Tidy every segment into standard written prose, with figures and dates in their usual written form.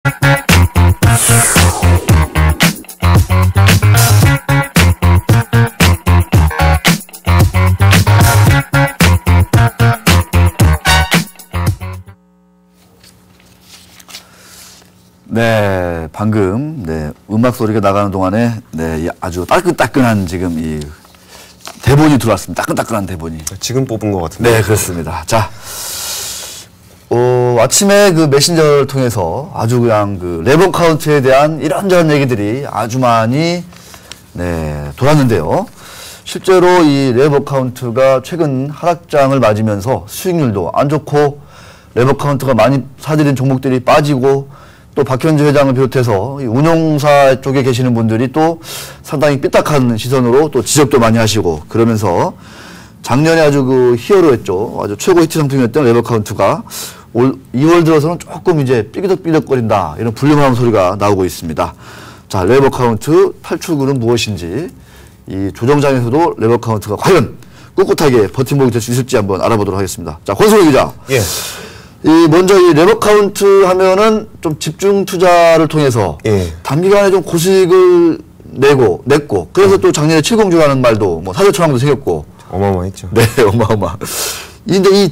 네, 방금 음악 소리가 나가는 동안에 아주 따끈따끈한 지금 이 대본이 들어왔습니다. 따끈따끈한 대본이. 지금 뽑은 것 같은데. 네, 그렇습니다. 자, 아침에 그 메신저를 통해서 아주 그냥 그 레버 카운트에 대한 이런저런 얘기들이 아주 많이 돌았는데요. 실제로 이 레버 카운트가 최근 하락장을 맞으면서 수익률도 안 좋고 레버 카운트가 많이 사들인 종목들이 빠지고 또 박현주 회장을 비롯해서 이 운용사 쪽에 계시는 분들이 또 상당히 삐딱한 시선으로 또 지적도 많이 하시고 그러면서 작년에 아주 그 히어로였죠. 아주 최고 히트 상품이었던 레버 카운트가 올 2월 들어서는 조금 이제 삐그덕삐덕거린다 이런 불리한 소리가 나오고 있습니다. 자, 레버 카운트 탈출구는 무엇인지 이 조정장에서도 레버 카운트가 과연 꿋꿋하게 버팀목이 될 수 있을지 한번 알아보도록 하겠습니다. 자, 권순호 기자. 예. 먼저 이 레버 카운트 하면은 좀 집중 투자를 통해서 단기간에 좀 고수익을 냈고 그래서 또 작년에 70주라는 말도 뭐 사조천왕도 생겼고 어마어마했죠. 네, 어마어마. 근데 이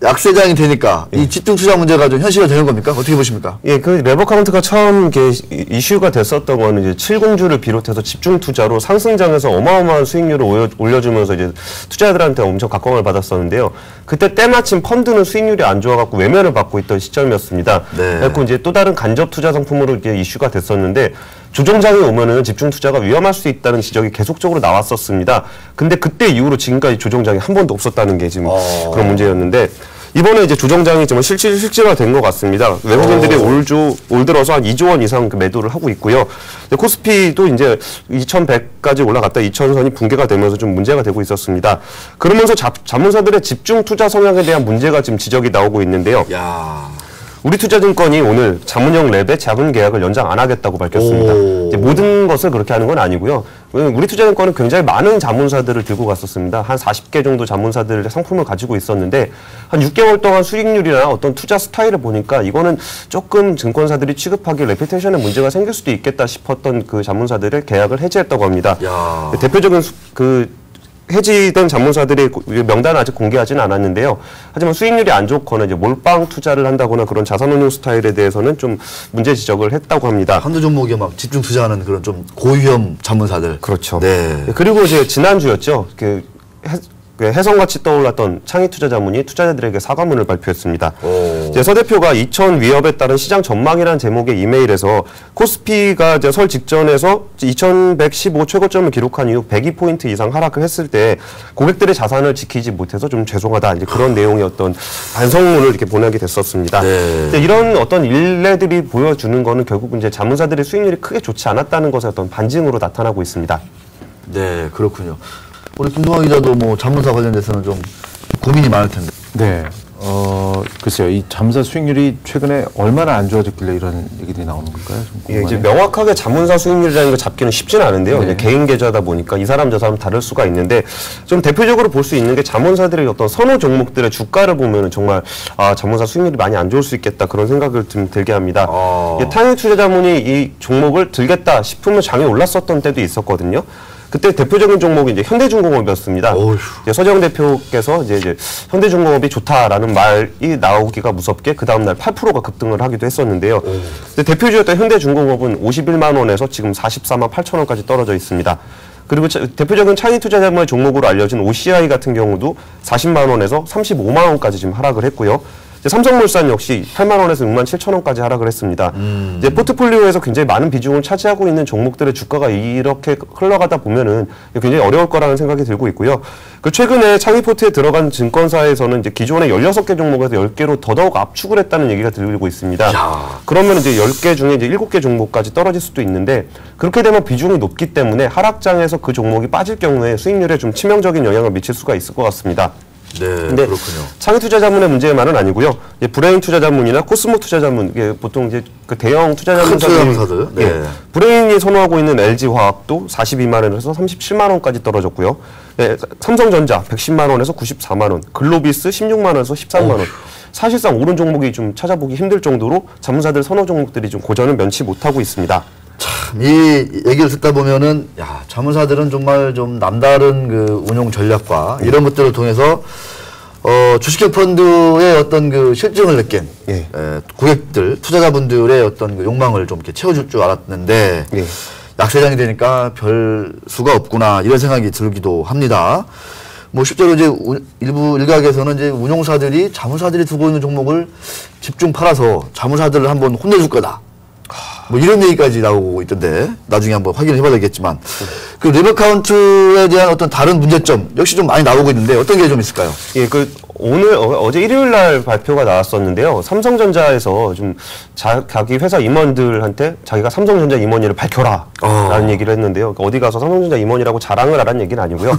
약세장이 되니까 이 집중 투자 문제가 좀 현실화 되는 겁니까? 어떻게 보십니까? 예, 그 레버 카운트가 처음 이슈가 됐었던 거는 이제 70주를 비롯해서 집중 투자로 상승장에서 어마어마한 수익률을 올려주면서 이제 투자자들한테 엄청 각광을 받았었는데요. 그때 때마침 펀드는 수익률이 안 좋아갖고 외면을 받고 있던 시점이었습니다. 그래서 이제 또 다른 간접 투자 상품으로 이제 이슈가 됐었는데 조정장이 오면은 집중 투자가 위험할 수 있다는 지적이 계속적으로 나왔었습니다. 근데 그때 이후로 지금까지 조정장이 한 번도 없었다는 게 지금 그런 문제였는데 이번에 이제 조정장이 정말 실질화된 것 같습니다. 외국인들이 올 들어서 한 2조 원 이상 매도를 하고 있고요. 코스피도 이제 2100까지 올라갔다 2000선이 붕괴가 되면서 좀 문제가 되고 있었습니다. 그러면서 자문사들의 집중 투자 성향에 대한 문제가 지금 지적이 나오고 있는데요. 우리투자증권이 오늘 자문형 랩에 자문 계약을 연장 안 하겠다고 밝혔습니다. 이제 모든 것을 그렇게 하는 건 아니고요. 우리투자증권은 굉장히 많은 자문사들을 들고 갔었습니다. 한 40개 정도 자문사들의 상품을 가지고 있었는데 한 6개월 동안 수익률이나 어떤 투자 스타일을 보니까 이거는 조금 증권사들이 취급하기 레피테이션에 문제가 생길 수도 있겠다 싶었던 그 자문사들을 계약을 해지했다고 합니다. 대표적인 해지된 자문사들의 명단은 아직 공개하지는 않았는데요. 하지만 수익률이 안 좋거나 이제 몰빵 투자를 한다거나 그런 자산운용 스타일에 대해서는 좀 문제 지적을 했다고 합니다. 한두 종목에 막 집중 투자하는 그런 좀 고위험 자문사들. 그렇죠. 그리고 이제 지난주였죠. 해성같이 떠올랐던 창의투자자문이 투자자들에게 사과문을 발표했습니다. 이제 서 대표가 2000 위협에 따른 시장 전망이라는 제목의 이메일에서 코스피가 이제 설 직전에서 2115 최고점을 기록한 이후 102포인트 이상 하락을 했을 때 고객들의 자산을 지키지 못해서 좀 죄송하다. 이제 그런 내용의 어떤 반성문을 이렇게 보내게 됐었습니다. 이런 어떤 일례들이 보여주는 거는 결국 이제 자문사들의 수익률이 크게 좋지 않았다는 것의 어떤 반증으로 나타나고 있습니다. 네, 그렇군요. 우리 김동환 기자도 뭐 자문사 관련돼서는 좀 고민이 많을 텐데. 네. 글쎄요. 이 자문사 수익률이 최근에 얼마나 안 좋아졌길래 이런 얘기들이 나오는 걸까요? 예, 이제 명확하게 자문사 수익률이라는 걸 잡기는 쉽지는 않은데요. 이제 개인 계좌다 보니까 이 사람 저 사람 다를 수가 있는데 좀 대표적으로 볼 수 있는 게 자문사들의 어떤 선호 종목들의 주가를 보면은 정말 자문사 수익률이 많이 안 좋을 수 있겠다 그런 생각을 좀 들게 합니다. 타인투자자문이 이 종목을 들겠다 싶으면 장에 올랐었던 때도 있었거든요. 그때 대표적인 종목이 이제 현대중공업이었습니다. 이제 서재형 대표께서 이제 현대중공업이 좋다라는 말이 나오기가 무섭게 그 다음날 8%가 급등을 하기도 했었는데요. 근데 대표주였던 현대중공업은 51만 원에서 지금 44만 8천 원까지 떨어져 있습니다. 그리고 대표적인 창의투자자문의 종목으로 알려진 OCI 같은 경우도 40만 원에서 35만 원까지 지금 하락을 했고요. 삼성물산 역시 8만 원에서 6만 7천 원까지 하락을 했습니다. 이제 포트폴리오에서 굉장히 많은 비중을 차지하고 있는 종목들의 주가가 이렇게 흘러가다 보면은 굉장히 어려울 거라는 생각이 들고 있고요. 그 최근에 창의포트에 들어간 증권사에서는 이제 기존의 16개 종목에서 10개로 더더욱 압축을 했다는 얘기가 들리고 있습니다. 그러면 이제 10개 중에 이제 7개 종목까지 떨어질 수도 있는데 그렇게 되면 비중이 높기 때문에 하락장에서 그 종목이 빠질 경우에 수익률에 좀 치명적인 영향을 미칠 수가 있을 것 같습니다. 네, 근데 그렇군요. 창의투자자문의 문제만은 아니고요. 브레인 투자자문이나 코스모 투자자문, 이게 보통 이제 그 대형 투자자문사들, 브레인이 선호하고 있는 LG화학도 42만 원에서 37만 원까지 떨어졌고요. 삼성전자 110만 원에서 94만 원, 글로비스 16만 원에서 13만 원. 사실상 오른 종목이 좀 찾아보기 힘들 정도로 자문사들 선호 종목들이 좀 고전을 면치 못하고 있습니다. 참, 이 얘기를 듣다 보면은, 야, 자문사들은 정말 좀 남다른 그 운용 전략과 이런 것들을 통해서, 주식형 펀드의 어떤 그 실증을 느낀, 예. 고객들, 투자자분들의 어떤 그 욕망을 좀 이렇게 채워줄 줄 알았는데, 예. 약세장이 되니까 별 수가 없구나, 이런 생각이 들기도 합니다. 뭐 실제로 이제 일부 일각에서는 이제 운용사들이 자문사들이 두고 있는 종목을 집중 팔아서 자문사들을 한번 혼내줄 거다. 뭐 이런 얘기까지 나오고 있던데 나중에 한번 확인을 해봐야 되겠지만 그 레버 카운트에 대한 어떤 다른 문제점 역시 좀 많이 나오고 있는데 어떤 게 좀 있을까요? 예, 어제 일요일 날 발표가 나왔었는데요. 삼성전자에서 좀 자기 회사 임원들한테 자기가 삼성전자 임원이를 밝혀라라는 얘기를 했는데요. 그러니까 어디 가서 삼성전자 임원이라고 자랑을 하라는 얘기는 아니고요.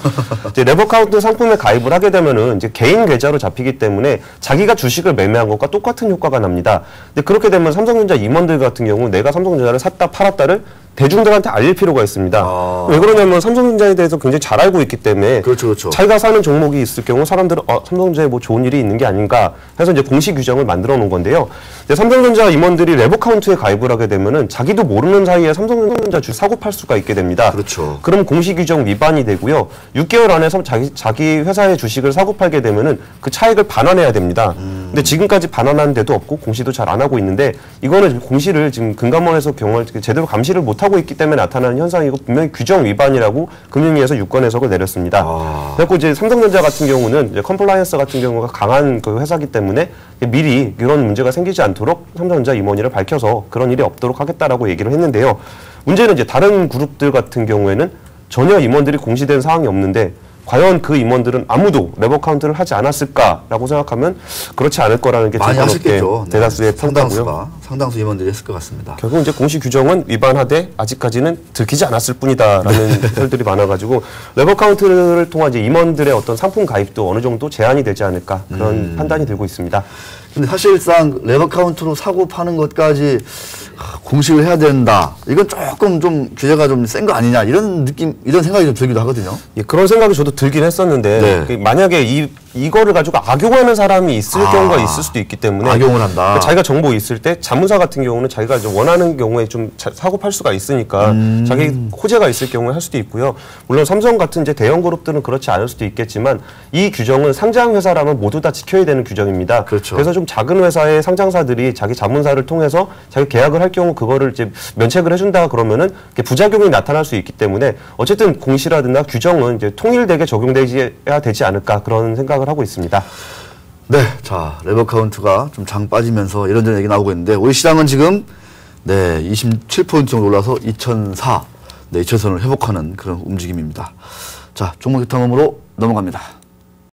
이제 레버카운트 상품에 가입을 하게 되면은 이제 개인 계좌로 잡히기 때문에 자기가 주식을 매매한 것과 똑같은 효과가 납니다. 근데 그렇게 되면 삼성전자 임원들 같은 경우 내가 삼성전자를 샀다 팔았다를 대중들한테 알릴 필요가 있습니다. 왜 그러냐면 삼성전자에 대해서 굉장히 잘 알고 있기 때문에 그렇죠, 그렇죠. 자기가 사는 종목이 있을 경우 사람들은 삼성전자에 뭐 좋은 일이 있는 게 아닌가 해서 이제 공시 규정을 만들어 놓은 건데요. 이제 삼성전자 임원들이 레버카운트에 가입을 하게 되면은 자기도 모르는 사이에 삼성전자 주식 사고 팔 수가 있게 됩니다. 그렇죠. 그럼 공시 규정 위반이 되고요. 6개월 안에 자기 회사의 주식을 사고 팔게 되면은 그 차익을 반환해야 됩니다. 근데 지금까지 반환한 데도 없고 공시도 잘 안 하고 있는데 이거는 공시를 지금 금감원에서 제대로 감시를 못 하고 있기 때문에 나타나는 현상이고 분명히 규정 위반이라고 금융위에서 6건 해석을 내렸습니다. 그래서 이제 삼성전자 같은 경우는 이제 컴플라이언스 같은 경우가 강한 그 회사이기 때문에 미리 이런 문제가 생기지 않도록 삼성전자 임원이를 밝혀서 그런 일이 없도록 하겠다라고 얘기를 했는데요. 문제는 이제 다른 그룹들 같은 경우에는 전혀 임원들이 공시된 사항이 없는데 과연 그 임원들은 아무도 레버 카운트를 하지 않았을까라고 생각하면 그렇지 않을 거라는 게 많이 하셨겠죠. 대다수의 평가고요. 상당수 임원들이 했을 것 같습니다. 결국 이제 공시 규정은 위반하되 아직까지는 들키지 않았을 뿐이다라는 설들이 많아가지고 레버 카운트를 통한 이제 임원들의 어떤 상품 가입도 어느 정도 제한이 되지 않을까 그런 판단이 들고 있습니다. 근데 사실상 레버 카운트로 사고 파는 것까지 공식을 해야 된다. 이건 조금 좀 규제가 좀 센 거 아니냐 이런 느낌, 이런 생각이 좀 들기도 하거든요. 예, 그런 생각이 저도 들긴 했었는데 네. 만약에 이거를 가지고 악용하는 사람이 있을 경우가 있을 수도 있기 때문에 악용을 한다. 그러니까 자기가 정보 있을 때 자문사 같은 경우는 자기가 좀 원하는 경우에 좀 사고 팔 수가 있으니까 자기 호재가 있을 경우에 할 수도 있고요. 물론 삼성 같은 이제 대형 그룹들은 그렇지 않을 수도 있겠지만 이 규정은 상장 회사라면 모두 다 지켜야 되는 규정입니다. 그렇죠. 그래서 좀 작은 회사의 상장사들이 자기 자문사를 통해서 자기 계약을 할 경우 그거를 이제 면책을 해준다 그러면은 부작용이 나타날 수 있기 때문에 어쨌든 공시라든가 규정은 이제 통일되게 적용돼야 되지 않을까 그런 생각을 하고 있습니다. 네, 자 레버 카운트가 좀 장 빠지면서 이런저런 얘기 나오고 있는데 우리 시장은 지금 27% 정도 올라서 2004, 2000선을 회복하는 그런 움직임입니다. 자 종목 탐험으로 넘어갑니다.